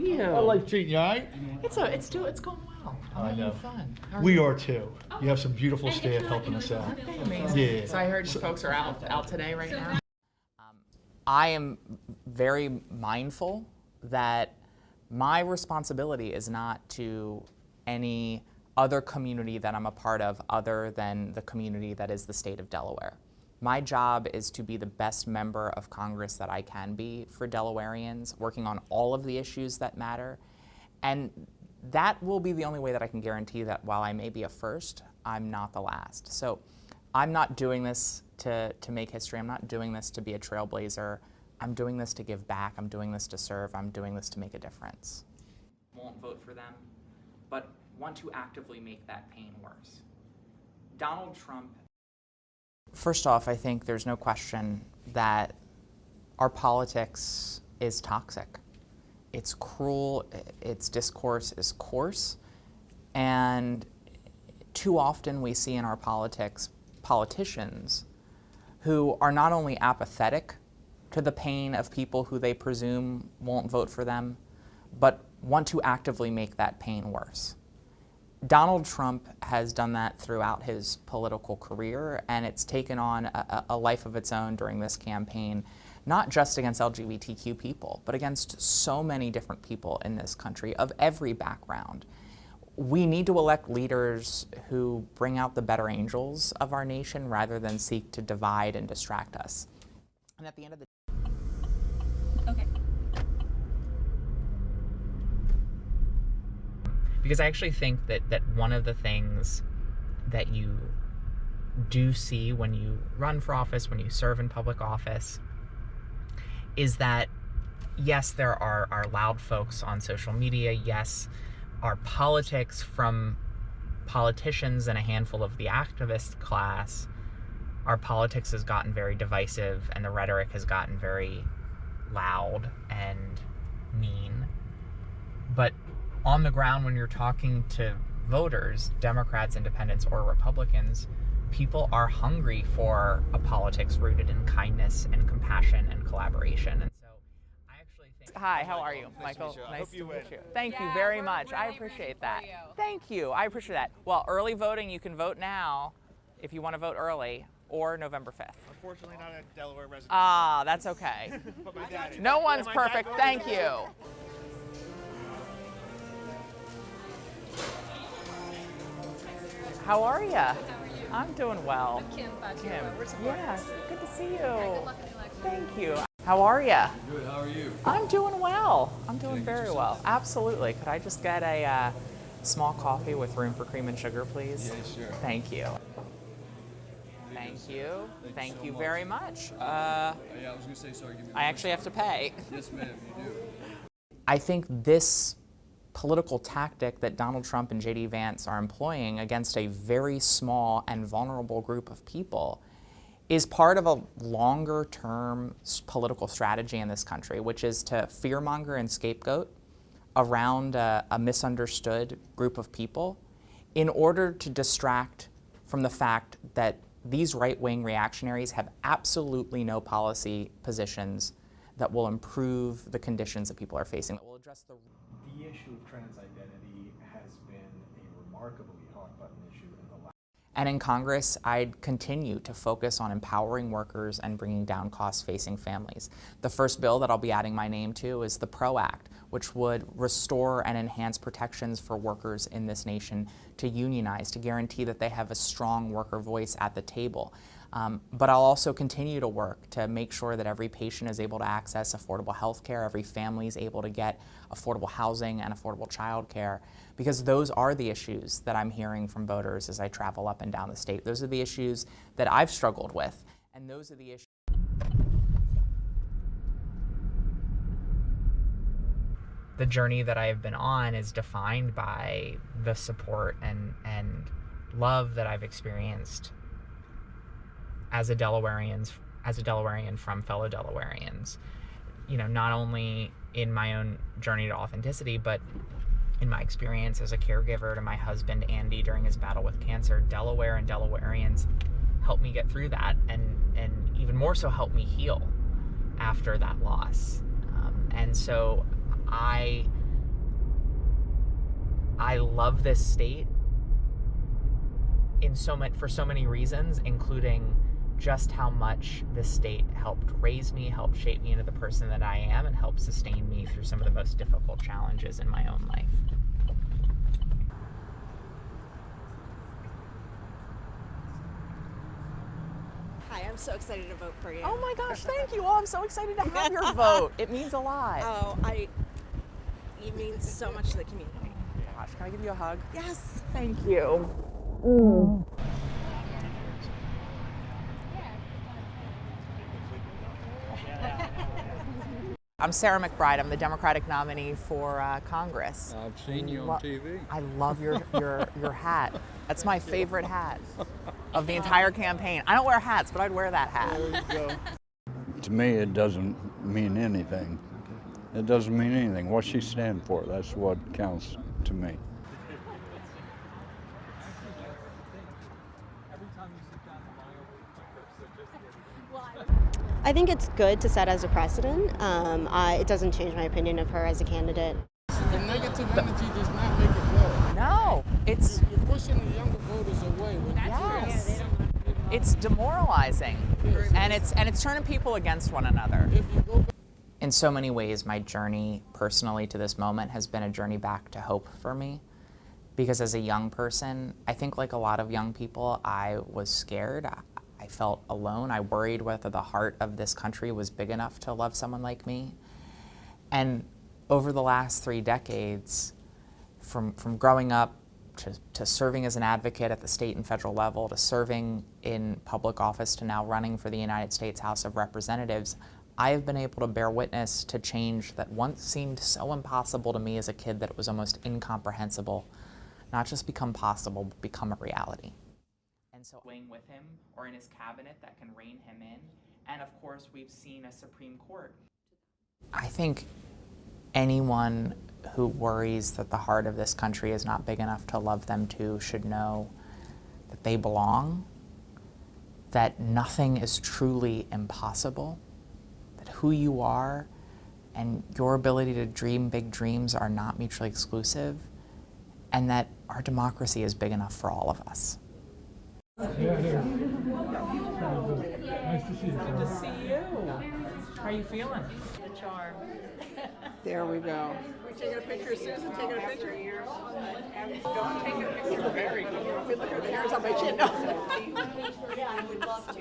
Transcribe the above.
you? Life treating you all right? It's going well. I know. Fun. We are too. You have some beautiful staff helping us out. Amazing. Yeah. So I heard folks are out today right now. I am very mindful that my responsibility is not to any other community that I'm a part of other than the community that is the state of Delaware. My job is to be the best member of Congress that I can be for Delawareans, working on all of the issues that matter. And that will be the only way that I can guarantee that while I may be a first, I'm not the last. So I'm not doing this to make history. I'm not doing this to be a trailblazer. I'm doing this to give back. I'm doing this to serve. I'm doing this to make a difference. Won't vote for them, but want to actively make that pain worse. Donald Trump. First off, I think there's no question that our politics is toxic. It's cruel, its discourse is coarse, and too often we see in our politics politicians who are not only apathetic to the pain of people who they presume won't vote for them, but want to actively make that pain worse. Donald Trump has done that throughout his political career, and it's taken on a life of its own during this campaign, not just against LGBTQ people, but against so many different people in this country of every background. We need to elect leaders who bring out the better angels of our nation rather than seek to divide and distract us. And at the end of the Okay. Because I actually think that one of the things that you do see when you run for office, when you serve in public office, is that, yes, there are loud folks on social media, yes, our politics from politicians and a handful of the activist class, our politics has gotten very divisive and the rhetoric has gotten very loud and mean. But on the ground, when you're talking to voters, Democrats, Independents, or Republicans, people are hungry for a politics rooted in kindness and compassion and collaboration. And so I actually think... Hi, how are you? Michael, nice to meet you. Thank you very much. I appreciate that. Thank you. I appreciate that. Well, early voting, you can vote now if you want to vote early, or November 5th. Unfortunately, not a Delaware resident. Ah, that's okay. But my dad is. No one's perfect. Thank you. How are you? I'm doing well. I'm Kim. Kim. We're supporters. Yeah, good to see you. Good luck in the election. Thank you. How are you? Good, how are you? I'm doing well. I'm doing very well. Absolutely. Could I just get a small coffee with room for cream and sugar, please? Yeah, sure. Thank you. Thank you. Thank so you much. very much. Yeah, I was gonna say sorry. Give me. I actually have to pay. Yes, ma'am. You do. I think this political tactic that Donald Trump and J.D. Vance are employing against a very small and vulnerable group of people is part of a longer-term political strategy in this country, which is to fearmonger and scapegoat around a misunderstood group of people in order to distract from the fact that these right-wing reactionaries have absolutely no policy positions that will improve the conditions that people are facing, that will address the issue of trans identity has been a remarkably hot-button issue in the last. And in Congress, I'd continue to focus on empowering workers and bringing down costs facing families. The first bill that I'll be adding my name to is the PRO Act, which would restore and enhance protections for workers in this nation to unionize, to guarantee that they have a strong worker voice at the table. But I'll also continue to work to make sure that every patient is able to access affordable health care, every family is able to get affordable housing and affordable child care, because those are the issues that I'm hearing from voters as I travel up and down the state. Those are the issues that I've struggled with, and those are the issues. The journey that I have been on is defined by the support and love that I've experienced as a Delawarean from fellow Delawareans. You know, not only in my own journey to authenticity, but in my experience as a caregiver to my husband, Andy, during his battle with cancer. Delaware and Delawareans helped me get through that, and even more so helped me heal after that loss. And so I I love this state for so many reasons, including just how much this state helped raise me, helped shape me into the person that I am, and helped sustain me through some of the most difficult challenges in my own life. Hi, I'm so excited to vote for you. Oh my gosh, thank you. Oh, I'm so excited to have your vote. It means a lot. You mean so much to the community. Gosh, can I give you a hug? Yes. Thank you. I'm Sarah McBride. I'm the Democratic nominee for Congress. I've seen you on TV. I love your hat. That's my favorite hat of the entire campaign. I don't wear hats, but I'd wear that hat. There you go. To me, it doesn't mean anything. It doesn't mean anything. What she stands for, that's what counts to me. I think it's good to set as a precedent. It doesn't change my opinion of her as a candidate. The negative energy does not make it go. No, it's You're pushing the younger voters away. yes. It's demoralizing, and it's turning people against one another. If you go back, In so many ways, my journey personally to this moment has been a journey back to hope for me. Because as a young person, I think like a lot of young people, I was scared. I felt alone. I worried whether the heart of this country was big enough to love someone like me. And over the last 3 decades, from growing up to serving as an advocate at the state and federal level, to serving in public office, to now running for the United States House of Representatives, I have been able to bear witness to change that once seemed so impossible to me as a kid that it was almost incomprehensible, not just become possible, but become a reality. And so wing with him or in his cabinet that can rein him in. And of course, we've seen a Supreme Court. I think anyone who worries that the heart of this country is not big enough to love them too should know that they belong, that nothing is truly impossible, that who you are and your ability to dream big dreams are not mutually exclusive, and that our democracy is big enough for all of us. Yeah, here. Nice to see you. Good to see you. How are you feeling? The charm. There we go. We're taking a picture, Susan, taking a picture. Don't take a picture. Very good. Look at the hairs on my chin. Yeah, I would love to.